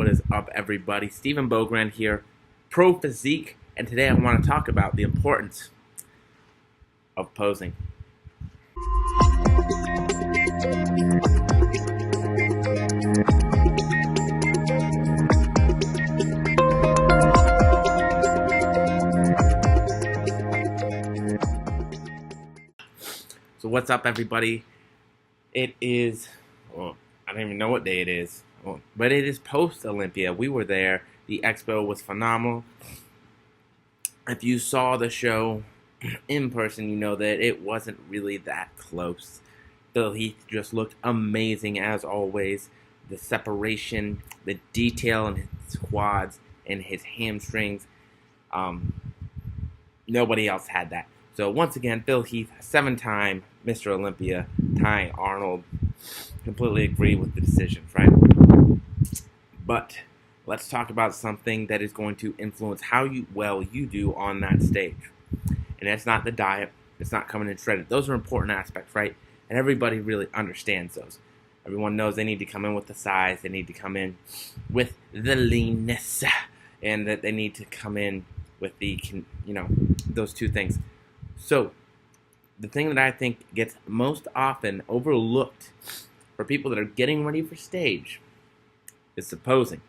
What is up, everybody? Stephen Bogrand here, Pro Physique, and today I want to talk about the importance of posing. So what's up, everybody? It is, I don't even know what day it is, but it is post-Olympia. We were there. The expo was phenomenal. If you saw the show in person, you know that it wasn't really that close. Phil Heath just looked amazing as always. The separation, the detail in his quads and his hamstrings. Nobody else had that. So once again, Phil Heath, 7-time Mr. Olympia, tying Arnold. Completely agree with the decisions, right? But let's talk about something that is going to influence how well you do on that stage. And that's not the diet. It's not coming in shredded. Those are important aspects, right? And everybody really understands those. Everyone knows they need to come in with the size. They need to come in with the leanness. And that they need to come in with the, those two things. So, the thing that I think gets most often overlooked for people that are getting ready for stage is the posing.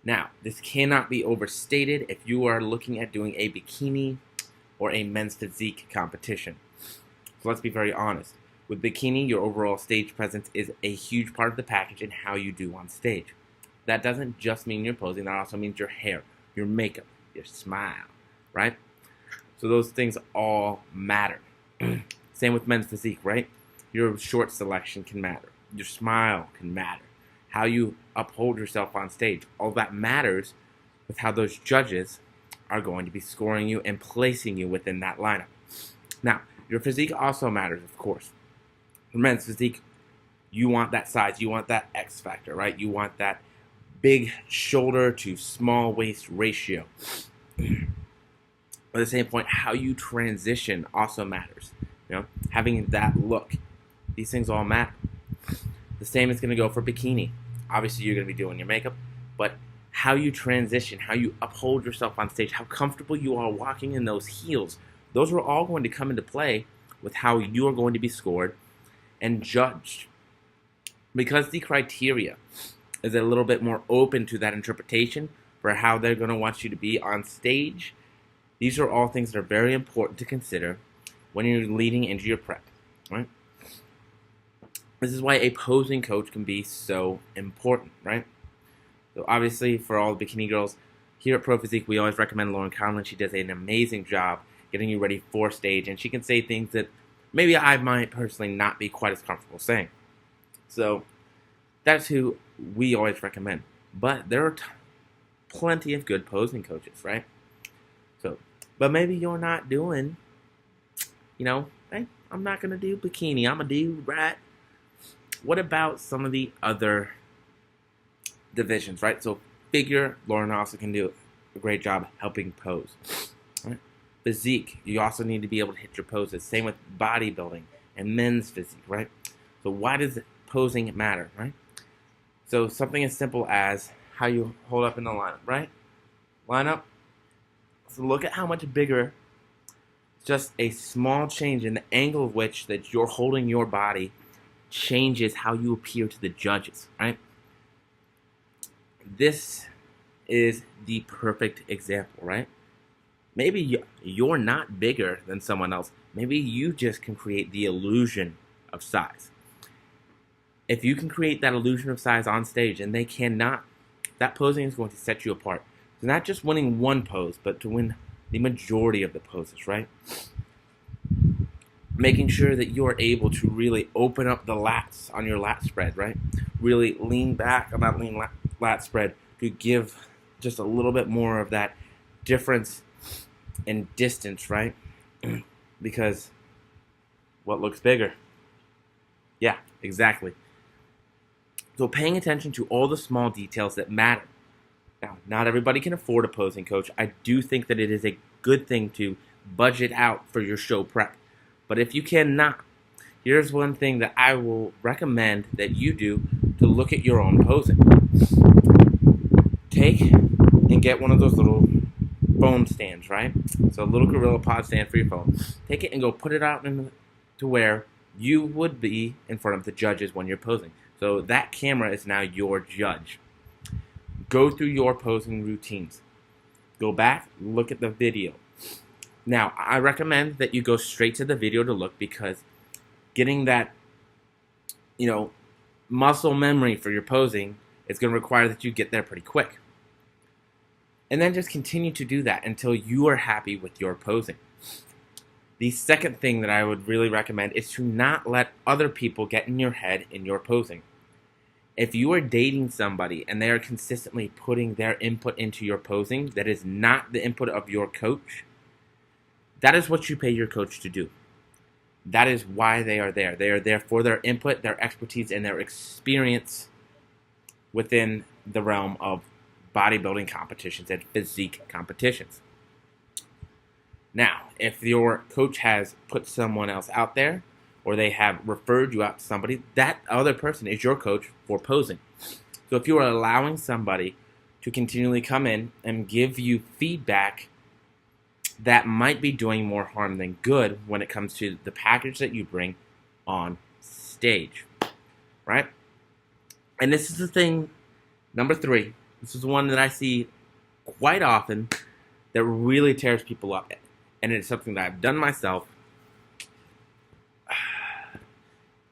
Now, this cannot be overstated if you are looking at doing a bikini or a men's physique competition. So let's be very honest. With bikini, your overall stage presence is a huge part of the package in how you do on stage. That doesn't just mean your posing, that also means your hair, your makeup, your smile, right? So those things all matter. Same with men's physique, right? Your short selection can matter. Your smile can matter. How you uphold yourself on stage. All that matters with how those judges are going to be scoring you and placing you within that lineup. Now, your physique also matters, of course. For men's physique, you want that size. You want that X factor, right? You want that big shoulder to small waist ratio. At the same point, how you transition also matters. Having that look. These things all matter. The same is going to go for bikini. Obviously, you're going to be doing your makeup, but how you transition, how you uphold yourself on stage, how comfortable you are walking in those heels, those are all going to come into play with how you are going to be scored and judged. Because the criteria is a little bit more open to that interpretation for how they're going to want you to be on stage, these are all things that are very important to consider when you're leading into your prep, right? This is why a posing coach can be so important, right? So obviously, for all the bikini girls, here at Pro Physique, we always recommend Lauren Conlon. She does an amazing job getting you ready for stage, and she can say things that maybe I might personally not be quite as comfortable saying. So that's who we always recommend. But there are plenty of good posing coaches, right? But maybe you're not doing, hey, I'm not going to do bikini. I'm a dude, right? What about some of the other divisions, right? So figure, Lauren also can do a great job helping pose. Right? Physique, you also need to be able to hit your poses. Same with bodybuilding and men's physique, right? So why does posing matter, right? So something as simple as how you hold up in the lineup, right? Lineup. So look at how much bigger just a small change in the angle of which that you're holding your body changes how you appear to the judges, right? This is the perfect example, right? Maybe you're not bigger than someone else. Maybe you just can create the illusion of size. If you can create that illusion of size on stage and they cannot, that posing is going to set you apart. So not just winning one pose, but to win the majority of the poses, right? Making sure that you are able to really open up the lats on your lat spread, right? Really lean back on that lean lat spread to give just a little bit more of that difference in distance, right? Because what looks bigger? Yeah, exactly. So paying attention to all the small details that matter. Now, not everybody can afford a posing coach. I do think that it is a good thing to budget out for your show prep. But if you cannot, here's one thing that I will recommend that you do to look at your own posing. Take and get one of those little phone stands, right? So a little Gorilla Pod stand for your phone. Take it and go put it out to where you would be in front of the judges when you're posing. So that camera is now your judge. Go through your posing routines. Go back, look at the video. Now, I recommend that you go straight to the video to look, because getting that, muscle memory for your posing is going to require that you get there pretty quick. And then just continue to do that until you are happy with your posing. The second thing that I would really recommend is to not let other people get in your head in your posing. If you are dating somebody and they are consistently putting their input into your posing that is not the input of your coach, that is what you pay your coach to do. That is why they are there. They are there for their input, their expertise, and their experience within the realm of bodybuilding competitions and physique competitions. Now, if your coach has put someone else out there, or they have referred you out to somebody, that other person is your coach for posing. So if you are allowing somebody to continually come in and give you feedback, that might be doing more harm than good when it comes to the package that you bring on stage, right? And this is the thing, number 3. This is one that I see quite often that really tears people up. And it's something that I've done myself.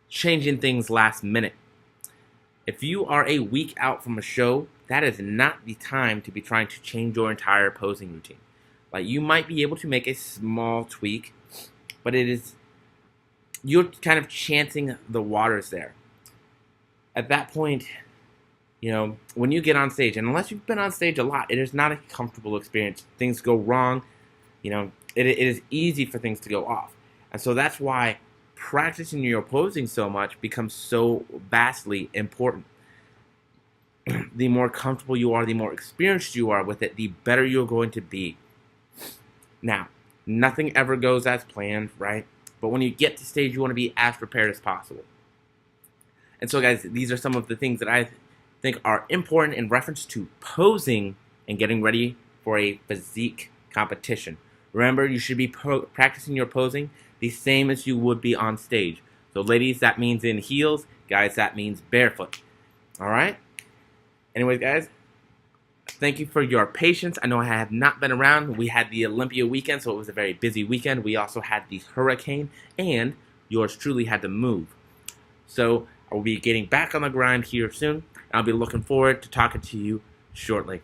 Changing things last minute. If you are a week out from a show, that is not the time to be trying to change your entire posing routine. Like, you might be able to make a small tweak, but you're kind of chancing the waters there. At that point, when you get on stage, and unless you've been on stage a lot, it is not a comfortable experience. Things go wrong. It is easy for things to go off. And so that's why practicing your posing so much becomes so vastly important. The more comfortable you are, the more experienced you are with it, the better you're going to be. Now, nothing ever goes as planned, right? But when you get to stage, you want to be as prepared as possible. And so, guys, these are some of the things that I think are important in reference to posing and getting ready for a physique competition. Remember, you should be practicing your posing the same as you would be on stage. So, ladies, that means in heels. Guys, that means barefoot. All right? Anyways, guys, thank you for your patience. I know I have not been around. We had the Olympia weekend, so it was a very busy weekend. We also had the hurricane, and yours truly had to move. So I will be getting back on the grind here soon. I'll be looking forward to talking to you shortly.